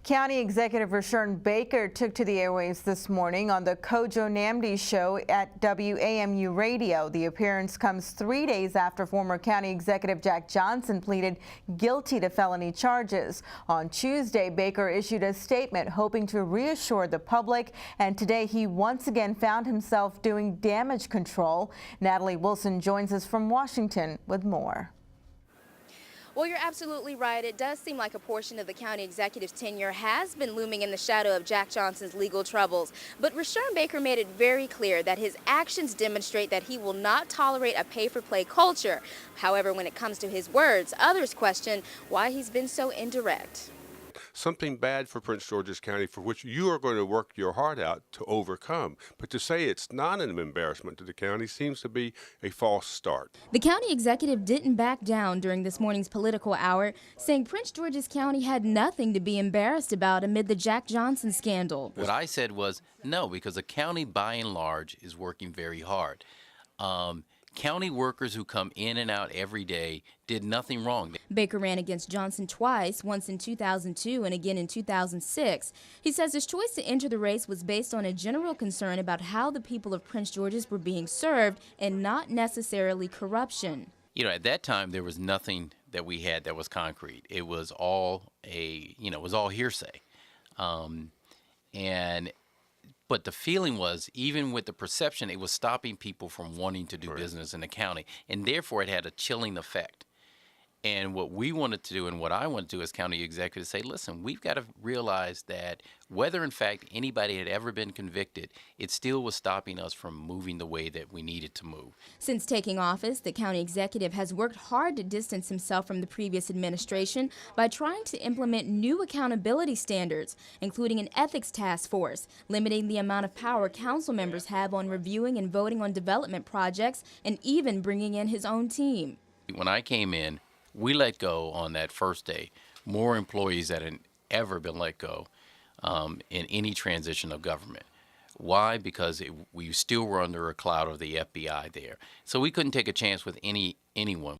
County Executive Rushern Baker took to the airwaves this morning on the Kojo Namdi show at WAMU Radio. The appearance comes 3 days after former County Executive Jack Johnson pleaded guilty to felony charges. On Tuesday, Baker issued a statement hoping to reassure the public, and today he once again found himself doing damage control. Natalie Wilson joins us from Washington with more. Well, you're absolutely right. It does seem like a portion of the county executive's tenure has been looming in the shadow of Jack Johnson's legal troubles. But Rushern Baker made it very clear that his actions demonstrate that he will not tolerate a pay-for-play culture. However, when it comes to his words, others question why he's been so indirect. Something bad for Prince George's County for which you are going to work your heart out to overcome. But to say it's not an embarrassment to the county seems to be a false start. The county executive didn't back down during this morning's political hour, saying Prince George's County had nothing to be embarrassed about amid the Jack Johnson scandal. What I said was no, because the county by and large is working very hard. County workers who come in and out every day did nothing wrong. Baker ran against Johnson twice, once in 2002 and again in 2006. He says his choice to enter the race was based on a general concern about how the people of Prince George's were being served and not necessarily corruption. You know, at that time, there was nothing that we had that was concrete. It was all it was all hearsay. But the feeling was, even with the perception, it was stopping people from wanting to do business in the county, and therefore it had a chilling effect. And what we wanted to do, and what I wanted to do as county executive, say, listen, we've got to realize that whether in fact anybody had ever been convicted, it still was stopping us from moving the way that we needed to move. Since taking office, the county executive has worked hard to distance himself from the previous administration by trying to implement new accountability standards, including an ethics task force, limiting the amount of power council members have on reviewing and voting on development projects, and even bringing in his own team. When I came in, we let go on that first day more employees than had ever been let go in any transition of government. Why? Because we still were under a cloud of the FBI there. So we couldn't take a chance with anyone.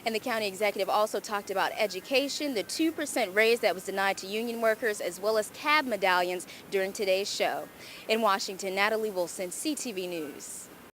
And the county executive also talked about education, the 2% raise that was denied to union workers, as well as cab medallions during today's show. In Washington, Natalie Wilson, CTV News.